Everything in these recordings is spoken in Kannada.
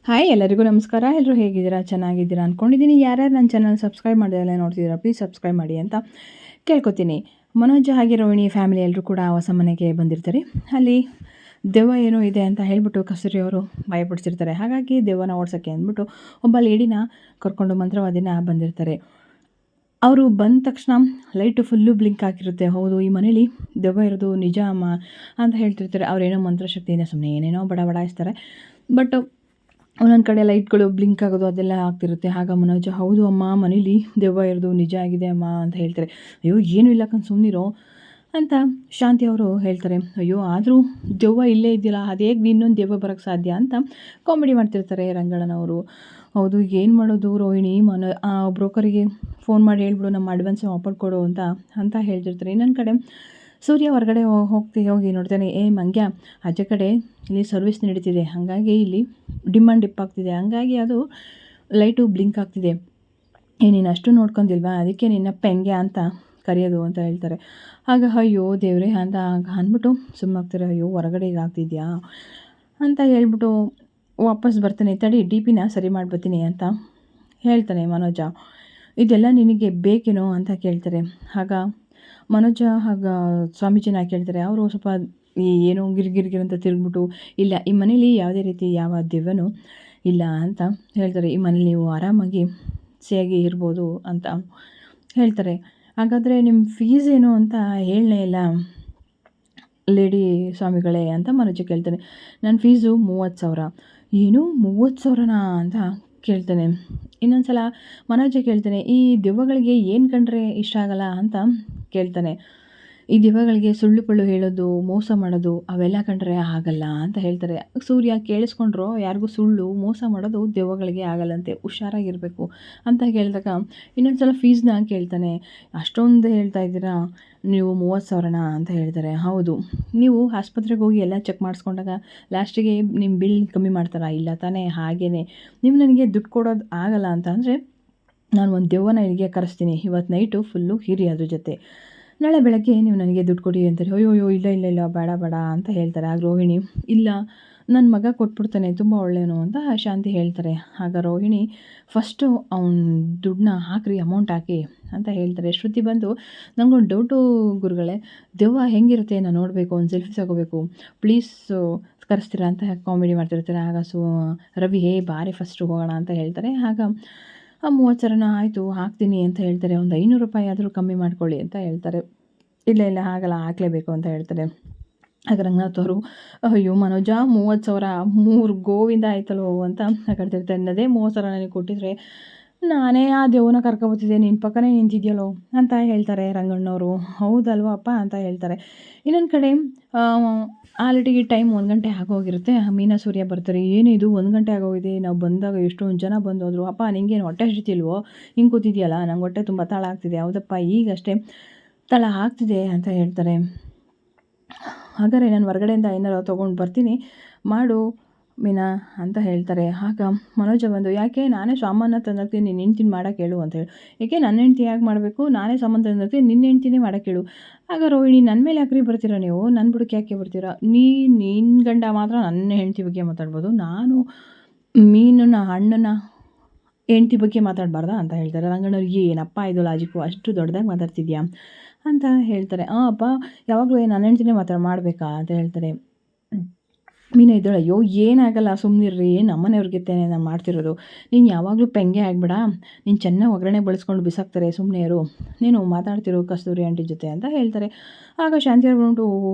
ಹಾಯ್ ಎಲ್ಲರಿಗೂ ನಮಸ್ಕಾರ. ಎಲ್ಲರೂ ಹೇಗಿದ್ದೀರಾ? ಚೆನ್ನಾಗಿದ್ದೀರಾ ಅಂದ್ಕೊಂಡಿದ್ದೀನಿ. ಯಾರ್ಯಾರು ನನ್ನ ಚಾನಲ್ ಸಬ್ಸ್ಕ್ರೈಬ್ ಮಾಡಿದೆಲ್ಲ ನೋಡ್ತಿದ್ದೀರಾ, ಪ್ಲೀಸ್ ಸಬ್ಸ್ಕ್ರೈಬ್ ಮಾಡಿ ಅಂತ ಕೇಳ್ಕೊತೀನಿ. ಮನೋಜ್ ಹಾಗೆ ರೋಹಿಣಿ ಫ್ಯಾಮಿಲಿ ಎಲ್ಲರೂ ಕೂಡ ಹೊಸ ಮನೆಗೆ ಬಂದಿರ್ತಾರೆ. ಅಲ್ಲಿ ದೆವ್ವ ಏನೋ ಇದೆ ಅಂತ ಹೇಳಿಬಿಟ್ಟು ಕಸ್ತೂರಿ ಅವರು ಭಯಪಡಿಸಿರ್ತಾರೆ. ಹಾಗಾಗಿ ದೆವ್ವನ ಓಡಿಸೋಕ್ಕೆ ಅಂದ್ಬಿಟ್ಟು ಒಬ್ಬ ಲೇಡಿನ ಕರ್ಕೊಂಡು ಮಂತ್ರವಾದಿನ ಬಂದಿರ್ತಾರೆ. ಅವರು ಬಂದ ತಕ್ಷಣ ಲೈಟು ಫುಲ್ಲು ಬ್ಲಿಂಕ್ ಆಗಿರುತ್ತೆ. ಹೌದು, ಈ ಮನೇಲಿ ದೆವ್ವ ಇರೋದು ನಿಜ ಅಮ್ಮ ಅಂತ ಹೇಳ್ತಿರ್ತಾರೆ. ಅವರೇನೋ ಮಂತ್ರಶಕ್ತಿಯಿಂದ ಸುಮ್ಮನೆ ಏನೇನೋ ಬಡಾಯಿಸ್ತಾರೆ. ಬಟ್ ಒಂದೊಂದು ಕಡೆ ಲೈಟ್ಗಳು ಬ್ಲಿಂಕ್ ಆಗೋದು ಅದೆಲ್ಲ ಆಗ್ತಿರುತ್ತೆ. ಆಗ ಮನೋಜ್, ಹೌದು ಅಮ್ಮ, ಮನೇಲಿ ದೆವ್ವ ಇರೋದು ನಿಜ ಆಗಿದೆ ಅಮ್ಮ ಅಂತ ಹೇಳ್ತಾರೆ. ಅಯ್ಯೋ ಏನೂ ಇಲ್ಲ ಕಣ್, ಸುಮ್ಮನಿರೋ ಅಂತ ಶಾಂತಿ ಅವರು ಹೇಳ್ತಾರೆ. ಅಯ್ಯೋ ಆದರೂ ದೆವ್ವ ಇಲ್ಲೇ ಇದೆಯಲ್ಲ, ಅದು ಹೇಗೆ ಇನ್ನೊಂದು ದೆವ್ವ ಬರೋಕ್ಕೆ ಸಾಧ್ಯ ಅಂತ ಕಾಮಿಡಿ ಮಾಡ್ತಿರ್ತಾರೆ ರಂಗಣ್ಣನವರು. ಹೌದು, ಏನು ಮಾಡೋದು ರೋಹಿಣಿ, ಬ್ರೋಕರಿಗೆ ಫೋನ್ ಮಾಡಿ ಹೇಳ್ಬಿಡು ನಮ್ಮ ಅಡ್ವಾನ್ಸ್ ವಾಪಸ್ ಕೊಡು ಅಂತ ಹೇಳ್ತಿರ್ತಾರೆ. ಇನ್ನೊಂದು ಕಡೆ ಸೂರ್ಯ ಹೊರಗಡೆ ಹೋಗಿ ನೋಡ್ತಾನೆ. ಮಂಗ್ಯ, ಆಚೆ ಕಡೆ ಇಲ್ಲಿ ಸರ್ವಿಸ್ ನಡೀತಿದೆ, ಹಾಗಾಗಿ ಇಲ್ಲಿ ಡಿಪ್ ಆಗ್ತಿದೆ, ಹಾಗಾಗಿ ಅದು ಲೈಟು ಬ್ಲಿಂಕ್ ಆಗ್ತಿದೆ. ನೀನು ಅಷ್ಟು ನೋಡ್ಕೊಂಡಿಲ್ವಾ, ಅದಕ್ಕೆ ನಿನ್ನ ಪೆಂಗ್ಯ ಅಂತ ಕರೆಯೋದು ಅಂತ ಹೇಳ್ತಾರೆ. ಆಗ ಅಯ್ಯೋ ದೇವ್ರೆ ಅಂತ ಅಂದ್ಬಿಟ್ಟು ಸುಮ್ಮನಾಗ್ತಾರೆ. ಅಯ್ಯೋ ಹೊರಗಡೆ ಈಗ ಆಗ್ತಿದ್ಯಾ ಅಂತ ಹೇಳ್ಬಿಟ್ಟು ವಾಪಸ್ ಬರ್ತಾನೆ. ತಡಿ, ಡಿ.ಪಿನ ಸರಿ ಮಾಡಿಬರ್ತೀನಿ ಅಂತ ಹೇಳ್ತಾನೆ ಮನೋಜ. ಇದೆಲ್ಲ ನಿನಗೆ ಬೇಕೇನೋ ಅಂತ ಕೇಳ್ತಾರೆ. ಆಗ ಮನೋಜ ಸ್ವಾಮೀಜಿನ ಕೇಳ್ತಾರೆ. ಅವರು ಸ್ವಲ್ಪ ಏನೋ ಗಿರ್ಗಿರ್ ಅಂತ ತಿರುಗ್ಬಿಟ್ಟು, ಇಲ್ಲ, ಈ ಮನೇಲಿ ಯಾವುದೇ ರೀತಿ ಯಾವ ದೆವ್ವನೂ ಇಲ್ಲ ಅಂತ ಹೇಳ್ತಾರೆ. ಈ ಮನೇಲಿ ನೀವು ಆರಾಮಾಗಿ ಸೇಯಾಗಿ ಇರ್ಬೋದು ಅಂತ ಹೇಳ್ತಾರೆ. ಹಾಗಾದರೆ ನಿಮ್ಮ ಫೀಸ್ ಏನು ಅಂತ ಹೇಳಲೇ ಇಲ್ಲ ಲೇಡಿ ಸ್ವಾಮಿಗಳೇ ಅಂತ ಮನೋಜ ಕೇಳ್ತಾನೆ. ನನ್ನ ಫೀಸು 30,000. ಏನು 30,000ನಾ ಅಂತ ಕೇಳ್ತಾನೆ. ಇನ್ನೊಂದು ಸಲ ಮನೋಜ ಕೇಳ್ತಾನೆ, ಈ ದೆವ್ವಗಳಿಗೆ ಏನು ಕಂಡ್ರೆ ಇಷ್ಟ ಆಗಲ್ಲ ಅಂತ ಕೇಳ್ತಾನೆ. ಈ ದೆವ್ವಗಳಿಗೆ ಸುಳ್ಳು ಪಳ್ಳು ಹೇಳೋದು, ಮೋಸ ಮಾಡೋದು ಅವೆಲ್ಲ ಕಂಡ್ರೆ ಆಗಲ್ಲ ಅಂತ ಹೇಳ್ತಾರೆ. ಸೂರ್ಯ ಕೇಳಿಸ್ಕೊಂಡ್ರು, ಯಾರಿಗೂ ಸುಳ್ಳು ಮೋಸ ಮಾಡೋದು ದೆವ್ವಗಳಿಗೆ ಆಗಲ್ಲಂತೆ, ಹುಷಾರಾಗಿರಬೇಕು ಅಂತ ಹೇಳಿದಾಗ ಇನ್ನೊಂದು ಸಲ ಫೀಸ್ನ ಕೇಳ್ತಾನೆ. ಅಷ್ಟೊಂದು ಹೇಳ್ತಾ ಇದ್ದೀರಾ ನೀವು, 30,000ನಾ ಅಂತ ಹೇಳ್ತಾರೆ. ಹೌದು, ನೀವು ಆಸ್ಪತ್ರೆಗೆ ಹೋಗಿ ಎಲ್ಲ ಚೆಕ್ ಮಾಡಿಸ್ಕೊಂಡಾಗ ಲಾಸ್ಟಿಗೆ ನಿಮ್ಮ ಬಿಲ್ ಕಮ್ಮಿ ಮಾಡ್ತಾರಾ? ಇಲ್ಲ ತಾನೇ, ಹಾಗೇ ನೀವು ನನಗೆ ದುಡ್ಡು ಕೊಡೋದು ಆಗಲ್ಲ ಅಂತ ಅಂದರೆ ನಾನು ಒಂದು ದೆವ್ವನ ಇಲ್ಲಿಗೆ ಕರೆಸ್ತೀನಿ, ಇವತ್ತು ನೈಟು ಫುಲ್ಲು ಹಿರಿ ಅದ್ರ ಜೊತೆ, ನಾಳೆ ಬೆಳಗ್ಗೆ ನೀವು ನನಗೆ ದುಡ್ಡು ಕೊಡಿ ಅಂತಾರೆ. ಅಯ್ಯೋ ಇಲ್ಲ ಬೇಡ ಅಂತ ಹೇಳ್ತಾರೆ. ಆಗ ರೋಹಿಣಿ, ಇಲ್ಲ ನನ್ನ ಮಗ ಕೊಟ್ಬಿಡ್ತಾನೆ, ತುಂಬ ಒಳ್ಳೆಯವನು ಅಂತ ಶಾಂತಿ ಹೇಳ್ತಾರೆ. ಆಗ ರೋಹಿಣಿ, ಫಸ್ಟು ಅವ್ನ ದುಡ್ಡನ್ನ ಹಾಕ್ರಿ, ಅಮೌಂಟ್ ಹಾಕಿ ಅಂತ ಹೇಳ್ತಾರೆ. ಶ್ರುತಿ ಬಂದು, ನನಗೊಂದು ಡೌಟು ಗುರುಗಳೇ, ದೆವ್ವ ಹೆಂಗಿರುತ್ತೆ ನಾನು ನೋಡಬೇಕು, ಒಂದು ಸೆಲ್ಫಿ ತಗೋಬೇಕು, ಪ್ಲೀಸ್ ಕರೆಸ್ತೀರಾ ಅಂತ ಕಾಮಿಡಿ ಮಾಡ್ತಿರ್ತಾರೆ. ಆಗ ರವಿ, ಬಾರಿ ಫಸ್ಟು ಹೋಗೋಣ ಅಂತ ಹೇಳ್ತಾರೆ. ಆಗ 30,000 ಆಯಿತು ಹಾಕ್ತೀನಿ ಅಂತ ಹೇಳ್ತಾರೆ. ಒಂದು 500 ರೂಪಾಯಿ ಆದರೂ ಕಮ್ಮಿ ಮಾಡ್ಕೊಳ್ಳಿ ಅಂತ ಹೇಳ್ತಾರೆ. ಇಲ್ಲ ಆಗಲ್ಲ, ಹಾಕಲೇಬೇಕು ಅಂತ ಹೇಳ್ತಾರೆ. ಆಗ ರಂಗನಾಥ್ ಅವರು, ಅಯ್ಯೋ ಮನೋಜ, 30,000 3 ಗೋವಿಂದ ಆಯ್ತಲ್ಲೋ ಅಂತ ಕಟ್ತಿರ್ತಾರೆ. ಅದೇ 30,000 ನನಗೆ ಕೊಟ್ಟಿದ್ರೆ ನಾನೇ ಆ ದೇವನ ಕರ್ಕೊಬತ್ತಿದ್ದೆ, ನಿನ್ನ ಪಕ್ಕನೇ ನಿಂತಿದ್ಯಲ್ಲೋ ಅಂತ ಹೇಳ್ತಾರೆ ರಂಗಣ್ಣವರು. ಹೌದಲ್ವಪ್ಪ ಅಂತ ಹೇಳ್ತಾರೆ. ಇನ್ನೊಂದು ಕಡೆ ಆಲ್ರೆಡಿ ಟೈಮ್ 1 ಗಂಟೆ ಆಗೋಗಿರುತ್ತೆ. ಮೀನಾ ಸೂರ್ಯ ಬರ್ತಾರೆ. ಏನಿದು 1 ಗಂಟೆ ಆಗೋಗಿದೆ, ನಾವು ಬಂದಾಗ ಎಷ್ಟೊಂದು ಜನ ಬಂದೋದ್ರು. ಅಪ್ಪ ನಿಂಗೇನು ಹೊಟ್ಟೆ ಹಸಿತಿಲ್ವೋ, ಹಿಂಗೆ ಕೂತಿದ್ಯಲ್ಲ, ನಂಗೆ ಹೊಟ್ಟೆ ತುಂಬ ತಾಳ ಆಗ್ತಿದೆ. ಹೌದಪ್ಪ, ಈಗಷ್ಟೇ ತಳ ಆಗ್ತಿದೆ ಅಂತ ಹೇಳ್ತಾರೆ. ಹಾಗಾದರೆ ನಾನು ಹೊರಗಡೆಯಿಂದ ಏನಾರು ತೊಗೊಂಡು ಬರ್ತೀನಿ, ಮಾಡು ಮೀನಾ ಅಂತ ಹೇಳ್ತಾರೆ. ಆಗ ಮನೋಜ ಬಂದು, ಯಾಕೆ ನಾನೇ ಸಾಮಾನು ತಂದಾಕ್ತೀನಿ, ನಿನ್ನ ಹೆಂಡ್ತಿನ ಮಾಡೋಕ್ಕೆ ಹೇಳು ಅಂತ ಹೇಳಿ. ಏಕೆ ನನ್ನ ಹೆಂಡ್ತಿ ಯಾಕೆ ಮಾಡಬೇಕು, ನಾನೇ ಸಾಮಾನು ತಂದಾಕ್ತೀನಿ, ನಿನ್ನ ಹೆಂಡ್ತಿನೇ ಮಾಡೋಕ್ಕೆ ಹೇಳು. ಆಗ ರೋಹಿಣಿ, ನನ್ನ ಮೇಲೆ ಯಾಕ್ರಿ ಬರ್ತೀರಾ ನೀವು, ನನ್ನ ಬುಡಕ್ಕೆ ಯಾಕೆ ಬರ್ತೀರಾ, ನಿನ್ನ ಗಂಡ ಮಾತ್ರ ನನ್ನ ಹೆಂಡ್ತಿ ಬಗ್ಗೆ ಮಾತಾಡ್ಬೋದು, ನಾನು ಮೀನನ್ನ ಅಣ್ಣನ ಹೆಂಡ್ತಿ ಬಗ್ಗೆ ಮಾತಾಡಬಾರ್ದಾ ಅಂತ ಹೇಳ್ತಾರೆ. ರಂಗಣ್ಣವ್ರಿಗೆ, ಏನಪ್ಪ ಇದು ಲಾಜಿಕ್ಕು, ಅಷ್ಟು ದೊಡ್ಡದಾಗಿ ಮಾತಾಡ್ತಿದ್ಯಾ ಅಂತ ಹೇಳ್ತಾರೆ. ಅಪ್ಪ, ಯಾವಾಗಲೂ ನನ್ನ ಹೆಂಡ್ತಿನೇ ಮಾಡಬೇಕಾ ಅಂತ ಹೇಳ್ತಾರೆ. ಮೀನಾ ಇದ್ದಾಳೆ, ಅಯ್ಯೋ ಏನಾಗಲ್ಲ ಸುಮ್ಮನಿರ್ರಿ, ನಮ್ಮನೆಯವ್ರಿಗೆತ್ತೇನೆ ನಾನು ಮಾಡ್ತಿರೋದು, ನೀನು ಯಾವಾಗಲೂ ಪೆಂಗೆ ಆಗ್ಬೇಡ, ನೀನು ಚೆನ್ನಾಗಿ ಒಗ್ಗರಣೆ ಬಳಸ್ಕೊಂಡು ಬಿಸಾಕ್ತಾರೆ, ಸುಮ್ಮನೆ ಇರು, ನೀನು ಮಾತಾಡ್ತಿರೋ ಕಸ್ತೂರಿ ಆಂಟಿ ಜೊತೆ ಅಂತ ಹೇಳ್ತಾರೆ. ಆಗ ಶಾಂತಿ ಹೇಳ್ಬಿಟ್ಟು,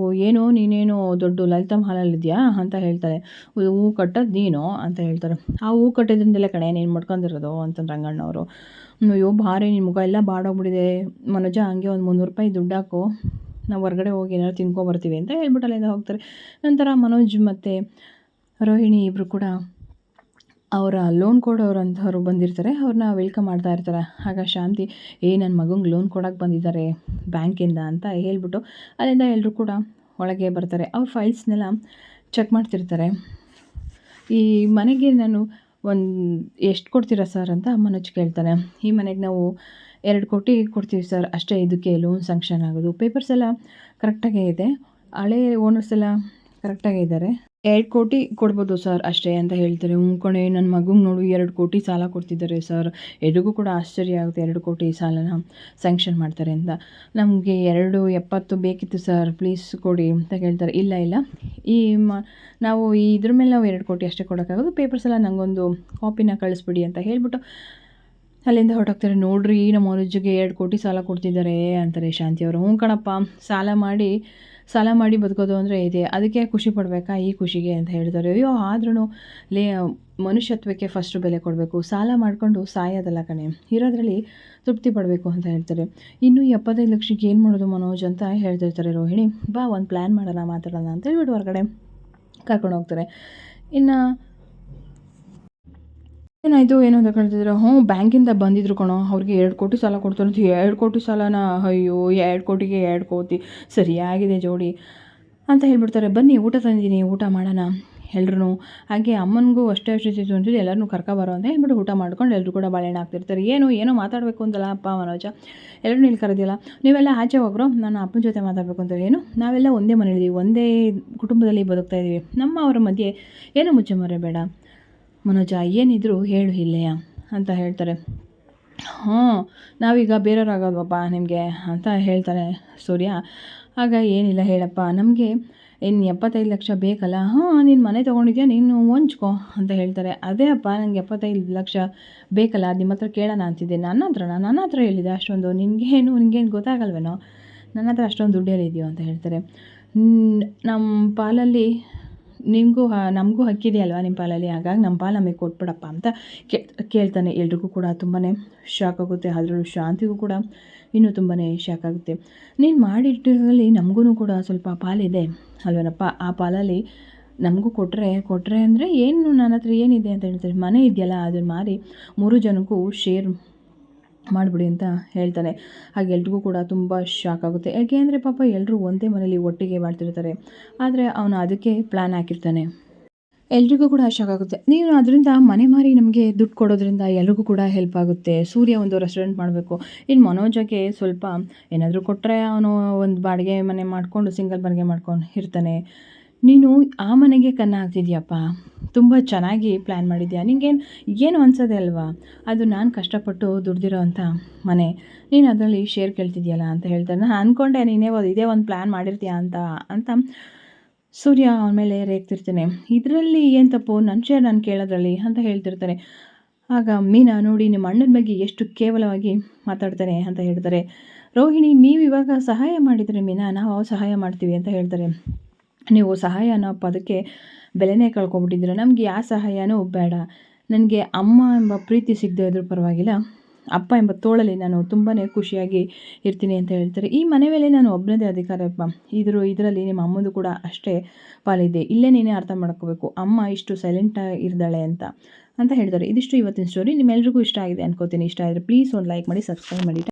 ಏನೋ ನೀನೇನು ದೊಡ್ಡ ಲಲಿತಮ್ಮ ಹಾಲಲ್ಲಿದೆಯಾ ಅಂತ ಹೇಳ್ತಾರೆ. ಹೂ ಕಟ್ಟೋದು ನೀನು ಅಂತ ಹೇಳ್ತಾರೆ. ಆ ಹೂ ಕಟ್ಟಿದ್ರಿಂದಲೇ ಕಣೆ ನೀನು ಮಾಡ್ಕೊಂಡಿರೋದು ಅಂತ ರಂಗಣ್ಣವರು. ಅಯ್ಯೋ ಭಾರಿ, ನಿನ್ನ ಮುಖ ಎಲ್ಲ ಬಾಡೋಗ್ಬಿಟ್ಟಿದೆ ಮನೋಜ, ಹಂಗೆ ಒಂದು 300 ರೂಪಾಯಿ ದುಡ್ಡು ಹಾಕು, ನಾವು ಹೊರಗಡೆ ಹೋಗಿ ಏನಾದ್ರು ತಿನ್ಕೊಬರ್ತೀವಿ ಅಂತ ಹೇಳ್ಬಿಟ್ಟು ಅಲ್ಲಿಂದ ಹೋಗ್ತಾರೆ. ನಂತರ ಮನೋಜ್ ಮತ್ತು ರೋಹಿಣಿ ಇಬ್ಬರು ಕೂಡ ಅವರ ಲೋನ್ ಕೊಡೋರಂಥವ್ರು ಬಂದಿರ್ತಾರೆ, ಅವ್ರನ್ನ ವೆಲ್ಕಮ್ ಮಾಡ್ತಾ ಇರ್ತಾರೆ. ಆಗ ಶಾಂತಿ, ನನ್ನ ಮಗಂಗೆ ಲೋನ್ ಕೊಡೋಕ್ಕೆ ಬಂದಿದ್ದಾರೆ ಬ್ಯಾಂಕಿಂದ ಅಂತ ಹೇಳ್ಬಿಟ್ಟು ಅಲ್ಲಿಂದ ಎಲ್ಲರೂ ಕೂಡ ಒಳಗೆ ಬರ್ತಾರೆ. ಅವ್ರ ಫೈಲ್ಸ್ನೆಲ್ಲ ಚೆಕ್ ಮಾಡ್ತಿರ್ತಾರೆ. ಈ ಮನೆಗೆ ನಾನು ಎಷ್ಟು ಕೊಡ್ತೀರಾ ಸರ್ ಅಂತ ಮನೋಜ್ ಕೇಳ್ತಾನೆ. ಈ ಮನೆಗೆ ನಾವು 2 ಕೋಟಿ ಕೊಡ್ತೀವಿ ಸರ್, ಅಷ್ಟೇ ಇದಕ್ಕೆ ಲೋನ್ ಸ್ಯಾಂಕ್ಷನ್ ಆಗೋದು. ಪೇಪರ್ಸ್ ಎಲ್ಲ ಕರೆಕ್ಟಾಗೇ ಇದೆ, ಹಳೆ ಓನರ್ಸ್ ಎಲ್ಲ ಕರೆಕ್ಟಾಗೇ ಇದ್ದಾರೆ. 2 ಕೋಟಿ ಕೊಡ್ಬೋದು ಸರ್ ಅಷ್ಟೇ ಅಂತ ಹೇಳ್ತಾರೆ. ಹ್ಞೂ ಕಣೆ ನನ್ನ ಮಗಂಗೆ ನೋಡು 2 ಕೋಟಿ ಸಾಲ ಕೊಡ್ತಿದ್ದಾರೆ ಸರ್. ಎಲ್ರಿಗೂ ಕೂಡ ಆಶ್ಚರ್ಯ ಆಗುತ್ತೆ 2 ಕೋಟಿ ಸಾಲನ ಸ್ಯಾಂಕ್ಷನ್ ಮಾಡ್ತಾರೆ ಅಂತ. ನಮಗೆ 2.70 ಬೇಕಿತ್ತು ಸರ್ ಪ್ಲೀಸ್ ಕೊಡಿ ಅಂತ ಕೇಳ್ತಾರೆ. ಇಲ್ಲ ಇಲ್ಲ ಈ ನಾವು ಇದ್ರ ಮೇಲೆ ನಾವು 2 ಕೋಟಿ ಅಷ್ಟೇ ಕೊಡೋಕ್ಕಾಗೋದು, ಪೇಪರ್ಸ್ ಎಲ್ಲ ನನಗೊಂದು ಕಾಪಿನ ಕಳಿಸ್ಬಿಡಿ ಅಂತ ಹೇಳ್ಬಿಟ್ಟು ಅಲ್ಲಿಂದ ಹೊರಟೋಗ್ತಾರೆ. ನೋಡ್ರಿ ನಮ್ಮ ಮನೋಜ್ಗೆ 2 ಕೋಟಿ ಸಾಲ ಕೊಡ್ತಿದ್ದಾರೆ ಅಂತಾರೆ ಶಾಂತಿಯವರು. ಹ್ಞೂ ಕಣಪ್ಪ, ಸಾಲ ಮಾಡಿ ಬದುಕೋದು ಅಂದರೆ ಇದೆ, ಅದಕ್ಕೆ ಖುಷಿ ಪಡಬೇಕಾ ಈ ಖುಷಿಗೆ ಅಂತ ಹೇಳ್ತಾರೆ. ಅಯ್ಯೋ ಆದ್ರೂ ಮನುಷ್ಯತ್ವಕ್ಕೆ ಫಸ್ಟು ಬೆಲೆ ಕೊಡಬೇಕು, ಸಾಲ ಮಾಡಿಕೊಂಡು ಸಾಯೋದಲ್ಲ ಕಣೆ, ಇರೋದ್ರಲ್ಲಿ ತೃಪ್ತಿ ಪಡಬೇಕು ಅಂತ ಹೇಳ್ತಾರೆ. ಇನ್ನು 75 ಲಕ್ಷಕ್ಕೆ ಏನು ಮಾಡೋದು ಮನೋಜ್ ಅಂತ ಹೇಳ್ತಿರ್ತಾರೆ ರೋಹಿಣಿ. ಬಾ ಒಂದು ಪ್ಲ್ಯಾನ್ ಮಾಡೋಣ, ಮಾತಾಡೋಣ ಅಂತ ಹೇಳ್ಬಿಟ್ಟು ಹೊರಗಡೆ ಕರ್ಕೊಂಡು ಹೋಗ್ತಾರೆ. ಇನ್ನು ಏನಾಯಿತು ಏನು ಅಂತ ಕೇಳ್ತಿದ್ರು. ಬ್ಯಾಂಕಿಂದ ಬಂದಿದ್ರು ಕಣೋ, ಅವ್ರಿಗೆ 2 ಕೋಟಿ ಸಾಲ ಕೊಡ್ತಾರೆ ಅಂತ. 2 ಕೋಟಿ ಸಾಲನ? ಅಯ್ಯೋ 2 ಕೋಟಿಗೆ 2 ಕೋಟಿ ಸರಿಯಾಗಿದೆ ಜೋಡಿ ಅಂತ ಹೇಳ್ಬಿಡ್ತಾರೆ. ಬನ್ನಿ ಊಟ ತಂದಿದ್ದೀನಿ, ಊಟ ಮಾಡೋಣ ಎಲ್ರೂ. ಹಾಗೆ ಅಮ್ಮನಿಗೂ ಅಷ್ಟೇ ಇತ್ತು ಅಂತಿದ್ದು ಎಲ್ಲರನ್ನೂ ಕರ್ಕೊಬರೋ ಅಂತ ಹೇಳ್ಬಿಟ್ಟು ಊಟ ಮಾಡ್ಕೊಂಡು ಎಲ್ಲರೂ ಕೂಡ ಬಾಳೆಹಣ್ಣು ಹಾಕ್ತಿರ್ತಾರೆ. ಏನೋ ಮಾತಾಡಬೇಕು ಅಂತಲ್ಲ ಅಪ್ಪ ಮನೋಜ, ಎಲ್ಲರೂ ಇಲ್ಲಿ ಕರೆದಿಲ್ಲ, ನೀವೆಲ್ಲ ಆಚೆ ಹೋಗ್ರೋ, ನಾನು ಅಪ್ಪನ ಜೊತೆ ಮಾತಾಡಬೇಕು ಅಂತ. ಏನು ನಾವೆಲ್ಲ ಒಂದೇ ಮನೇಲಿದ್ದೀವಿ, ಒಂದೇ ಕುಟುಂಬದಲ್ಲಿ ಬದುಕ್ತಾ ಇದ್ದೀವಿ, ನಮ್ಮ ಅವರ ಮಧ್ಯೆ ಏನೂ ಮುಚ್ಚಮರೆ ಬೇಡ ಮನೋಜ, ಏನಿದ್ರು ಹೇಳು ಇಲ್ಲೆಯ ಅಂತ ಹೇಳ್ತಾರೆ. ನಾವೀಗ ಬೇರೆಯವ್ರಾಗೋದ್ವಪ್ಪ ನಿಮಗೆ ಅಂತ ಹೇಳ್ತಾನೆ ಸೂರ್ಯ. ಆಗ ಏನಿಲ್ಲ ಹೇಳಪ್ಪ, ನಮಗೆ ಇನ್ನು 75 ಲಕ್ಷ ಬೇಕಲ್ಲ. ನೀನು ಮನೆ ತೊಗೊಂಡಿದ್ಯಾ, ನೀನು ಹೊಂಚ್ಕೊ ಅಂತ ಹೇಳ್ತಾರೆ. ಅದೇ ಅಪ್ಪ ನನಗೆ 75 ಲಕ್ಷ ಬೇಕಲ್ಲ, ಅದು ನಿಮ್ಮ ಹತ್ರ ಕೇಳೋಣ ಅಂತಿದ್ದೆ. ನನ್ನ ಹತ್ರ ಹೇಳಿದೆ ಅಷ್ಟೊಂದು, ನಿನಗೇನು ಗೊತ್ತಾಗಲ್ವೇನೋ ನನ್ನ ಹತ್ರ ಅಷ್ಟೊಂದು ದುಡ್ಡು ಹೇಳಿದೆಯೋ ಅಂತ ಹೇಳ್ತಾರೆ. ನಮ್ಮ ಪಾಲಲ್ಲಿ ನಮಗೂ ಹಕ್ಕಿದೆ ಅಲ್ವಾ ನಿಮ್ಮ ಪಾಲಲ್ಲಿ, ಹಾಗಾಗಿ ನಮ್ಮ ಪಾಲು ನಮಗೆ ಕೊಟ್ಬಿಡಪ್ಪ ಅಂತ ಕೇಳ್ತಾನೆ. ಎಲ್ರಿಗೂ ಕೂಡ ತುಂಬಾ ಶಾಕ್ ಆಗುತ್ತೆ, ಅದರಲ್ಲೂ ಶಾಂತಿಗೂ ಕೂಡ ಇನ್ನೂ ತುಂಬಾ ಶಾಕ್ ಆಗುತ್ತೆ. ನೀನು ಮಾಡಿಟ್ಟಿರೋದ್ರಲ್ಲಿ ನಮಗೂ ಕೂಡ ಸ್ವಲ್ಪ ಪಾಲಿದೆ ಅಲ್ವೇನಪ್ಪ, ಆ ಪಾಲಲ್ಲಿ ನಮಗೂ ಕೊಟ್ಟರೆ ಅಂದರೆ ಏನು, ನನ್ನ ಹತ್ರ ಏನಿದೆ ಅಂತ ಹೇಳ್ತಾರೆ. ಮನೆ ಇದೆಯಲ್ಲ ಅದನ್ನು ಮಾರಿ 3 ಜನಕ್ಕೂ ಶೇರ್ ಮಾಡಿಬಿಡಿ ಅಂತ ಹೇಳ್ತಾನೆ. ಹಾಗೆ ಎಲ್ರಿಗೂ ಕೂಡ ತುಂಬ ಶಾಕ್ ಆಗುತ್ತೆ. ಯಾಕೆ ಅಂದರೆ ಪಾಪ ಎಲ್ಲರೂ ಒಂದೇ ಮನೇಲಿ ಒಟ್ಟಿಗೆ ಮಾಡ್ತಿರ್ತಾರೆ, ಆದರೆ ಅವನು ಅದಕ್ಕೆ ಪ್ಲ್ಯಾನ್ ಹಾಕಿರ್ತಾನೆ. ಎಲ್ರಿಗೂ ಕೂಡ ಶಾಕ್ ಆಗುತ್ತೆ. ನೀವು ಅದರಿಂದ ಮನೆ ಮಾರಿ ನಮಗೆ ದುಡ್ಡು ಕೊಡೋದ್ರಿಂದ ಎಲ್ರಿಗೂ ಕೂಡ ಹೆಲ್ಪ್ ಆಗುತ್ತೆ. ಸೂರ್ಯ ಒಂದು ರೆಸ್ಟೋರೆಂಟ್ ಮಾಡಬೇಕು, ಇನ್ನು ಮನೋಜಗೆ ಸ್ವಲ್ಪ ಏನಾದರೂ ಕೊಟ್ಟರೆ ಅವನು ಒಂದು ಬಾಡಿಗೆ ಮನೆ ಮಾಡಿಕೊಂಡು ಸಿಂಗಲ್ ಬಾಡಿಗೆ ಮಾಡ್ಕೊಂಡು ಇರ್ತಾನೆ. ನೀನು ಆ ಮನೆಗೆ ಕನ್ನ ಹಾಕ್ತಿದ್ಯಪ್ಪ, ತುಂಬ ಚೆನ್ನಾಗಿ ಪ್ಲ್ಯಾನ್ ಮಾಡಿದ್ಯಾ, ಏನು ಅನ್ಸೋದೆ ಅಲ್ವಾ, ಅದು ನಾನು ಕಷ್ಟಪಟ್ಟು ದುಡ್ದಿರೋ ಅಂಥ ಮನೆ, ನೀನು ಅದರಲ್ಲಿ ಶೇರ್ ಕೇಳ್ತಿದ್ಯಲ್ಲ ಅಂತ ಹೇಳ್ತಾರೆ. ನಾನು ಅಂದ್ಕೊಂಡೆ ಇದೇ ಒಂದು ಪ್ಲ್ಯಾನ್ ಮಾಡಿರ್ತೀಯ ಅಂತ ಸೂರ್ಯ ಅವನ ಮೇಲೆ ರೇಗ್ತಿರ್ತಾನೆ. ಇದರಲ್ಲಿ ಏನು ತಪ್ಪು, ನನ್ನ ಶೇರ್ ನಾನು ಕೇಳೋದ್ರಲ್ಲಿ ಅಂತ ಹೇಳ್ತಿರ್ತಾನೆ. ಆಗ ಮೀನಾ ನೋಡಿ ನಿಮ್ಮ ಅಣ್ಣನ ಬಗ್ಗೆ ಎಷ್ಟು ಕೇವಲವಾಗಿ ಮಾತಾಡ್ತಾನೆ ಅಂತ ಹೇಳ್ತಾರೆ. ರೋಹಿಣಿ, ನೀವು ಇವಾಗ ಸಹಾಯ ಮಾಡಿದರೆ ಮೀನಾ, ನಾವು ಸಹಾಯ ಮಾಡ್ತೀವಿ ಅಂತ ಹೇಳ್ತಾರೆ. ನೀವು ಸಹಾಯ ಅನ್ನೋ ಪದಕ್ಕೆ ಬೆಲೆನೇ ಕಳ್ಕೊಬಿಟ್ಟಿದ್ದೀರ, ನಮಗೆ ಯಾವ ಸಹಾಯನೂ ಬೇಡ, ನನಗೆ ಅಮ್ಮ ಎಂಬ ಪ್ರೀತಿ ಸಿಗದೆ ಇದ್ರೂ ಪರವಾಗಿಲ್ಲ, ಅಪ್ಪ ಎಂಬ ತೋಳಲ್ಲಿ ನಾನು ತುಂಬಾ ಖುಷಿಯಾಗಿ ಇರ್ತೀನಿ ಅಂತ ಹೇಳ್ತಾರೆ. ಈ ಮನೆ ಮೇಲೆ ನಾನು ಒಬ್ಬನದೇ ಅಧಿಕಾರಪ್ಪ, ಇದರಲ್ಲಿ ನಿಮ್ಮ ಅಮ್ಮದು ಕೂಡ ಅಷ್ಟೇ ಪಾಲಿದೆ, ಇಲ್ಲೇ ನೀನೇ ಅರ್ಥ ಮಾಡ್ಕೋಬೇಕು ಅಮ್ಮ ಇಷ್ಟು ಸೈಲೆಂಟಾಗಿ ಇರ್ದಾಳೆ ಅಂತ ಹೇಳ್ತಾರೆ. ಇದಿಷ್ಟು ಇವತ್ತಿನ ಸ್ಟೋರಿ. ನಿಮ್ಮೆಲ್ರಿಗೂ ಇಷ್ಟ ಆಗಿದೆ ಅನ್ಕೋತೀನಿ. ಇಷ್ಟ ಆದರೆ ಪ್ಲೀಸ್ ಒಂದು ಲೈಕ್ ಮಾಡಿ, ಸಬ್ಸ್ಕ್ರೈಬ್ ಮಾಡಿ.